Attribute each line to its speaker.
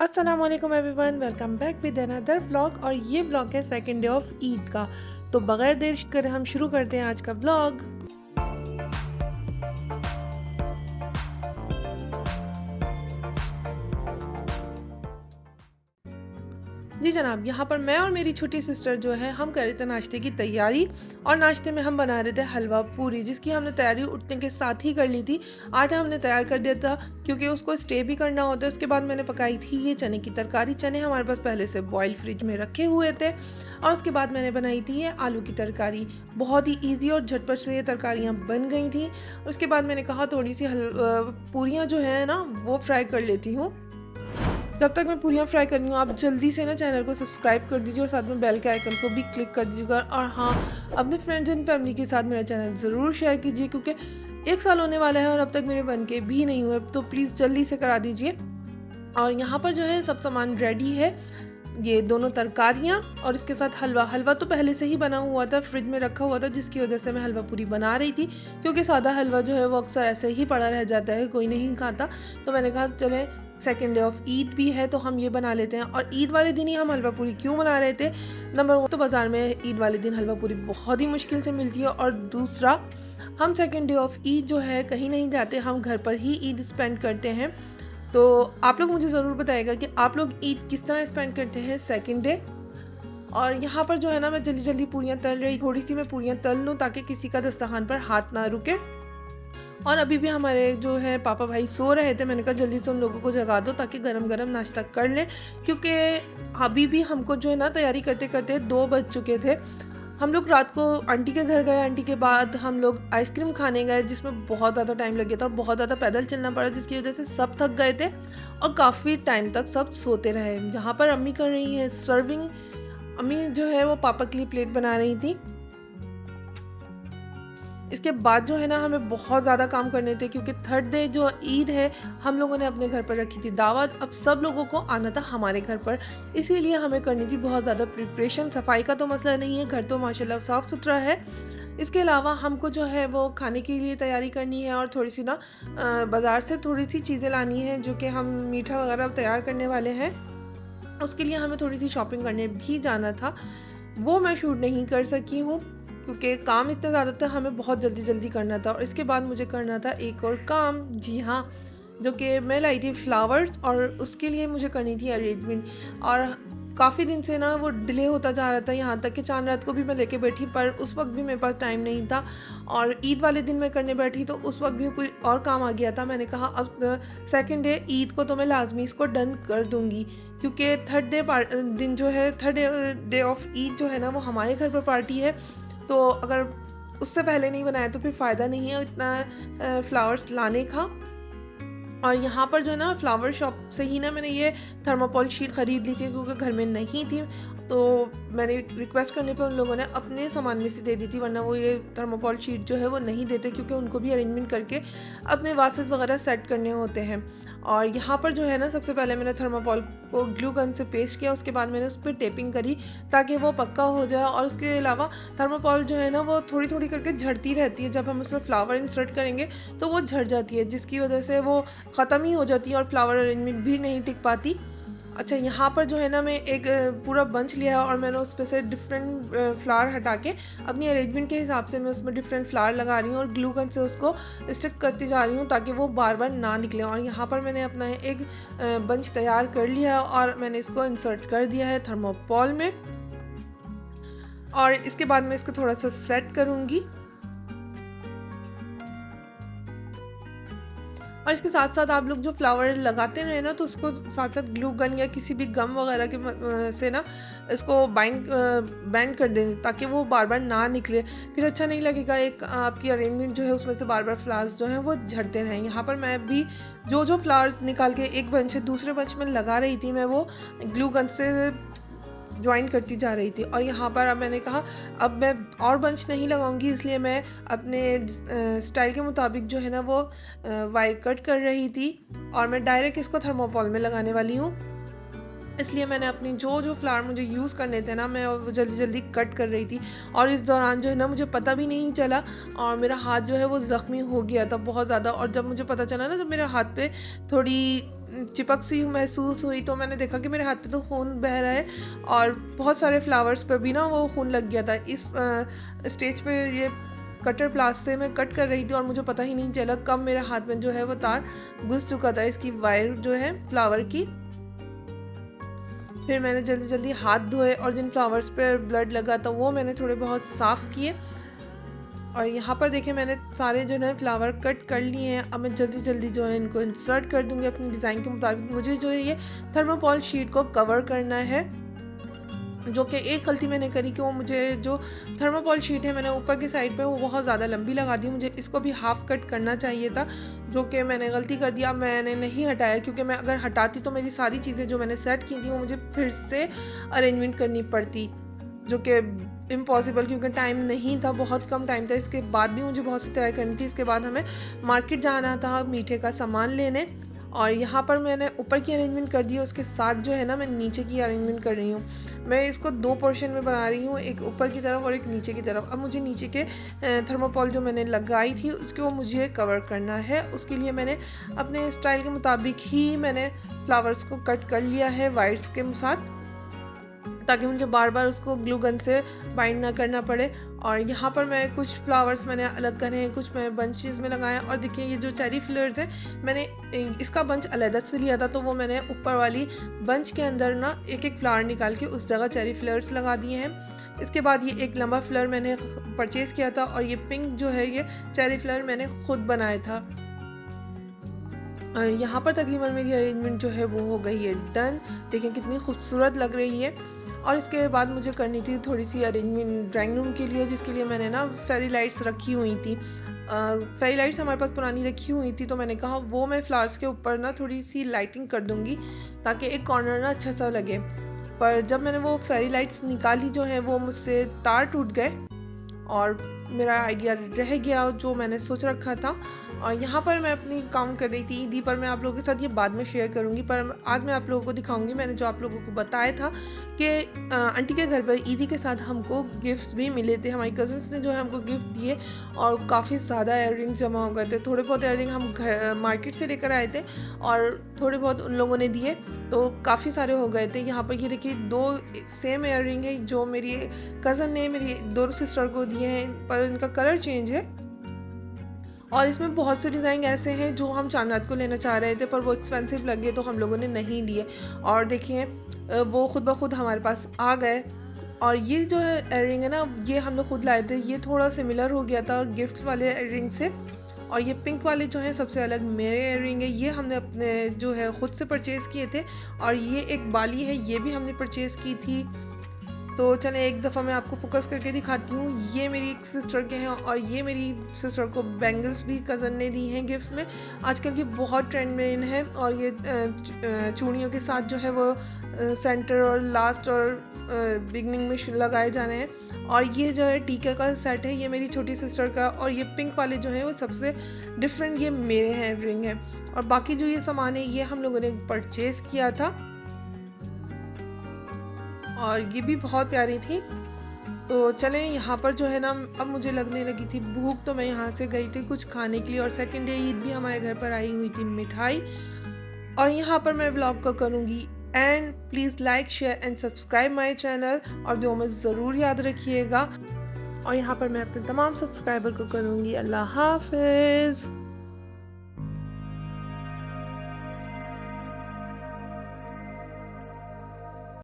Speaker 1: अस्सलाम वालेकुम everyone, welcome back with another vlog. और ये व्लॉग है सेकंड डे ऑफ ईद का। तो बगैर देर करे हम शुरू करते हैं आज का व्लॉग। जी जनाब, यहाँ पर मैं और मेरी छोटी सिस्टर जो है हम कर रहे थे नाश्ते की तैयारी। और नाश्ते में हम बना रहे थे हलवा पूरी, जिसकी हमने तैयारी उठने के साथ ही कर ली थी। आटा हमने तैयार कर दिया था क्योंकि उसको स्टे भी करना होता है। उसके बाद मैंने पकाई थी ये चने की तरकारी। चने हमारे पास पहले से बॉयल फ्रिज में रखे हुए थे। और उसके बाद मैंने बनाई थी ये आलू की तरकारी। बहुत ही ईजी और झटपट से ये तरकारियाँ बन गई थी। उसके बाद मैंने कहा थोड़ी सी पूरियाँ जो है ना वो फ्राई कर लेती हूँ। जब तक मैं पूरियाँ फ्राई कर रही हूँ, आप जल्दी से ना चैनल को सब्सक्राइब कर दीजिए और साथ में बेल के आइकन को भी क्लिक कर दीजिएगा। और हाँ, अपने फ्रेंड्स एंड फैमिली के साथ मेरा चैनल ज़रूर शेयर कीजिए, क्योंकि 1 साल होने वाला है और अब तक मेरे बन के भी नहीं हुए। तो प्लीज़ जल्दी से करा दीजिए। और यहाँ पर जो है सब सामान रेडी है, ये दोनों तरकारियाँ और इसके साथ हलवा तो पहले से ही बना हुआ था, फ्रिज में रखा हुआ था, जिसकी वजह से मैं हलवा पूरी बना रही थी। क्योंकि सादा हलवा जो है वो अक्सर ऐसे ही पड़ा रह जाता है, कोई नहीं खाता। तो मैंने कहा चलें, सेकेंड डे ऑफ ईद भी है तो हम ये बना लेते हैं। और ईद वाले दिन ही हम हलवा पूरी क्यों बना रहे थे? नंबर 1 तो बाज़ार में ईद वाले दिन हलवा पूरी बहुत ही मुश्किल से मिलती है। और दूसरा, हम सेकेंड डे ऑफ ईद जो है कहीं नहीं जाते, हम घर पर ही ईद स्पेंड करते हैं। तो आप लोग मुझे ज़रूर बताइएगा कि आप लोग ईद किस तरह स्पेंड करते हैं सेकेंड डे। और यहाँ पर जो है ना, मैं जल्दी जल्दी पूरियाँ तल रही, थोड़ी सी मैं पूरियाँ तल लूँ ताकि किसी का दस्तरखान पर हाथ ना रुके। और अभी भी हमारे जो है पापा भाई सो रहे थे। मैंने कहा जल्दी से उन लोगों को जगा दो ताकि गरम गरम नाश्ता कर लें, क्योंकि अभी भी हमको जो है ना तैयारी करते करते 2 बज चुके थे। हम लोग रात को आंटी के घर गए, आंटी के बाद हम लोग आइसक्रीम खाने गए, जिसमें बहुत ज़्यादा टाइम लग गया था और बहुत ज़्यादा पैदल चलना पड़ा, जिसकी वजह से सब थक गए थे और काफ़ी टाइम तक सब सोते रहे। यहाँ पर अम्मी कर रही है सर्विंग। अम्मी जो है वो पापा के लिए प्लेट बना रही थी। इसके बाद जो है ना, हमें बहुत ज़्यादा काम करने थे, क्योंकि थर्ड डे जो ईद है हम लोगों ने अपने घर पर रखी थी दावत। अब सब लोगों को आना था हमारे घर पर, इसीलिए हमें करनी थी बहुत ज़्यादा प्रिपरेशन। सफाई का तो मसला नहीं है, घर तो माशाल्लाह साफ़ सुथरा है। इसके अलावा हमको जो है वो खाने के लिए तैयारी करनी है और थोड़ी सी ना बाज़ार से थोड़ी सी चीज़ें लानी है, जो कि हम मीठा वगैरह तैयार करने वाले हैं। उसके लिए हमें थोड़ी सी शॉपिंग करने भी जाना था, वो मैं शूट नहीं कर सकी हूँ क्योंकि काम इतना ज़्यादा था, हमें बहुत जल्दी जल्दी करना था। और इसके बाद मुझे करना था एक और काम, जी हाँ, जो कि मैं लाई थी फ्लावर्स, और उसके लिए मुझे करनी थी अरेंजमेंट। और काफ़ी दिन से ना वो डिले होता जा रहा था, यहाँ तक कि चांद रात को भी मैं लेके बैठी, पर उस वक्त भी मेरे पास टाइम नहीं था। और ईद वाले दिन मैं करने बैठी तो उस वक्त भी कोई और काम आ गया था। मैंने कहा अब सेकेंड डे ईद को तो मैं लाजमी इसको डन कर दूँगी, क्योंकि थर्ड डे दिन जो है, थर्ड डे ऑफ ईद जो है ना, वो हमारे घर पर पार्टी है। तो अगर उससे पहले नहीं बनाया तो फिर फ़ायदा नहीं है इतना फ्लावर्स लाने का। और यहाँ पर जो है ना, फ्लावर शॉप से ही ना मैंने ये थर्माकोल शीट ख़रीद ली थी, क्योंकि घर में नहीं थी। तो मैंने रिक्वेस्ट करने पे उन लोगों ने अपने सामान में से दे दी थी, वरना वो ये थर्माकोल शीट जो है वो नहीं देते, क्योंकि उनको भी अरेंजमेंट करके अपने वासेस वगैरह सेट करने होते हैं। और यहाँ पर जो है ना, सबसे पहले मैंने थर्माकोल को ग्लू गन से पेस्ट किया, उसके बाद मैंने उस पर टेपिंग करी ताकि वो पक्का हो जाए। और उसके अलावा थर्माकोल जो है ना, वो थोड़ी थोड़ी करके झड़ती रहती है, जब हम उसमें फ्लावर इंसर्ट करेंगे तो वो झड़ जाती है, जिसकी वजह से वो ख़त्म ही हो जाती है और फ्लावर अरेंजमेंट भी नहीं टिक पाती। अच्छा, यहाँ पर जो है ना, मैं एक पूरा बंच लिया है और मैंने उस पर से डिफरेंट फ्लावर हटा के अपनी अरेंजमेंट के हिसाब से मैं उसमें डिफरेंट फ्लावर लगा रही हूँ और ग्लू गन से उसको स्टिक करती जा रही हूँ ताकि वो बार बार ना निकले। और यहाँ पर मैंने अपना एक बंच तैयार कर लिया है और मैंने इसको इंसर्ट कर दिया है थर्मोकोल में। और इसके बाद मैं इसको थोड़ा सा सेट करूँगी। और इसके साथ साथ आप लोग जो फ्लावर लगाते रहे ना, तो उसको साथ साथ ग्लू गन या किसी भी गम वगैरह के से ना इसको बैंड कर दें ताकि वो बार बार ना निकले, फिर अच्छा नहीं लगेगा। एक आपकी अरेंजमेंट जो है उसमें से बार बार फ्लावर्स जो हैं वो झड़ते रहें। यहाँ पर मैं भी जो फ्लावर्स निकाल के एक बंच से दूसरे बंच में लगा रही थी, मैं वो ग्लू गन से ज्वाइन करती जा रही थी। और यहाँ पर अब मैंने कहा अब मैं और बंच नहीं लगाऊंगी, इसलिए मैं अपने स्टाइल के मुताबिक जो है ना वो वायर कट कर रही थी और मैं डायरेक्ट इसको थर्मोकोल में लगाने वाली हूँ। इसलिए मैंने अपनी जो फ्लावर मुझे यूज़ करने थे ना, मैं वो जल्दी जल्दी कट कर रही थी। और इस दौरान जो है ना, मुझे पता भी नहीं चला और मेरा हाथ जो है वो ज़ख्मी हो गया था बहुत ज़्यादा। और जब मुझे पता चला ना, जब मेरे हाथ पे थोड़ी चिपक सी महसूस हुई, तो मैंने देखा कि मेरे हाथ पे तो खून बह रहा है और बहुत सारे फ्लावर्स पे भी ना वो खून लग गया था। इस स्टेज पे ये कटर प्लास से मैं कट कर रही थी और मुझे पता ही नहीं चला कब मेरे हाथ में जो है वो तार घुस चुका था, इसकी वायर जो है फ्लावर की। फिर मैंने जल्दी जल्दी हाथ धोए और जिन फ्लावर्स पे ब्लड लगा था वो मैंने थोड़े बहुत साफ़ किए। और यहाँ पर देखिए मैंने सारे जो है फ्लावर कट कर लिए हैं। अब मैं जल्दी जल्दी जो है इनको इंसर्ट कर दूँगी अपने डिज़ाइन के मुताबिक। मुझे जो है ये थर्मोकॉल शीट को कवर करना है, जो कि एक गलती मैंने करी कि वो मुझे जो थर्मोकॉल शीट है मैंने ऊपर की साइड पे वो बहुत ज़्यादा लंबी लगा दी। मुझे इसको भी हाफ़ कट करना चाहिए था, जो कि मैंने गलती कर दिया। मैंने नहीं हटाया, क्योंकि मैं अगर हटाती तो मेरी सारी चीज़ें जो मैंने सेट की थी वो मुझे फिर से अरेंजमेंट करनी पड़ती, जो कि इम्पॉसिबल, क्योंकि टाइम नहीं था, बहुत कम टाइम था। इसके बाद भी मुझे बहुत सी तैयारी करनी थी। इसके बाद हमें मार्केट जाना था मीठे का सामान लेने, और यहाँ पर मैंने ऊपर की अरेंजमेंट कर दी है, उसके साथ जो है ना मैं नीचे की अरेंजमेंट कर रही हूँ। मैं इसको 2 पोर्शन में बना रही हूँ, एक ऊपर की तरफ और एक नीचे की तरफ। अब मुझे नीचे के थर्मोकॉल जो मैंने लगाई थी उसको मुझे कवर करना है। उसके लिए मैंने अपने स्टाइल के मुताबिक ही मैंने फ्लावर्स को कट कर लिया है वाइट्स के साथ, ताकि मुझे बार बार उसको ग्लू गन से बाइंड ना करना पड़े। और यहाँ पर मैं कुछ फ्लावर्स मैंने अलग करे हैं, कुछ मैं बंचेस में लगाए हैं। और देखिए ये जो चेरी फ्लावर्स हैं, मैंने इसका बंच अलग से लिया था, तो वो मैंने ऊपर वाली बंच के अंदर ना एक एक फ्लावर निकाल के उस जगह चेरी फ्लावर्स लगा दिए हैं। इसके बाद ये एक लंबा फ्लावर मैंने परचेज़ किया था, और ये पिंक जो है ये चेरी फ्लावर मैंने खुद बनाया था। यहाँ पर तकरीबन मेरी अरेंजमेंट जो है वो हो गई है डन। देखिए कितनी खूबसूरत लग रही है। और इसके बाद मुझे करनी थी थोड़ी सी अरेंजमेंट ड्राइंग रूम के लिए, जिसके लिए मैंने ना फेरी लाइट्स रखी हुई थी। फेरी लाइट्स हमारे पास पुरानी रखी हुई थी, तो मैंने कहा वो मैं फ्लावर्स के ऊपर ना थोड़ी सी लाइटिंग कर दूँगी, ताकि एक कॉर्नर ना अच्छा सा लगे। पर जब मैंने वो फेरी लाइट्स निकाली जो है वो मुझसे तार टूट गए और मेरा आइडिया रह गया जो मैंने सोच रखा था। और यहाँ पर मैं अपनी काउंट कर रही थी ईदी पर। मैं आप लोगों के साथ ये बाद में शेयर करूँगी, पर आज मैं आप लोगों को दिखाऊंगी। मैंने जो आप लोगों को बताया था कि आंटी के घर पर ईदी के साथ हमको गिफ्ट्स भी मिले थे। हमारी कज़न्स ने जो है हमको गिफ्ट दिए, और काफ़ी ज़्यादा इयररिंग्स जमा हो गए थे। थोड़े बहुत इयररिंग हम घर मार्केट से लेकर आए थे और थोड़े बहुत उन लोगों ने दिए, तो काफ़ी सारे हो गए थे। यहाँ पर ये देखिए 2 सेम इयररिंग है जो मेरी कज़न ने मेरी दोनों सिस्टर को दिए हैं, पर इनका कलर चेंज है। और इसमें बहुत से डिज़ाइन ऐसे हैं जो हम चांदरात को लेना चाह रहे थे, पर वो एक्सपेंसिव लगे तो हम लोगों ने नहीं लिए। और देखिए वो खुद ब खुद हमारे पास आ गए। और ये जो है इयररिंग है ना, ये हम लोग खुद लाए थे। ये थोड़ा सिमिलर हो गया था गिफ्ट्स वाले इयररिंग से। और ये पिंक वाले जो हैं सबसे अलग मेरे इयररिंग है, ये हमने अपने जो है ख़ुद से परचेज़ किए थे। और ये एक बाली है, ये भी हमने परचेज़ की थी। तो चलें एक दफ़ा मैं आपको फोकस करके दिखाती हूँ। ये मेरी एक सिस्टर के हैं, और ये मेरी सिस्टर को बैंगल्स भी कज़न ने दी हैं गिफ्ट में। आजकल की बहुत ट्रेंड में इन है, और ये चूड़ियों के साथ जो है वो सेंटर और लास्ट और बिगनिंग में लगाए जाने हैं। और ये जो है टीका का सेट है, ये मेरी छोटी सिस्टर का। और ये पिंक वाले जो हैं वो सबसे डिफरेंट ये मेरे हैं रिंग है। और बाकी जो ये सामान है ये हम लोगों ने परचेज़ किया था, और ये भी बहुत प्यारी थी। तो चलें यहाँ पर जो है ना, अब मुझे लगने लगी थी भूख, तो मैं यहाँ से गई थी कुछ खाने के लिए। और सेकंड डे ईद भी हमारे घर पर आई हुई थी मिठाई। और यहाँ पर मैं ब्लॉग को करूँगी and please like share and subscribe my channel, और जो में ज़रूर याद रखिएगा। और यहाँ पर मैं अपने तमाम सब्सक्राइबर को करूँगी अल्लाह हाफ़िज़।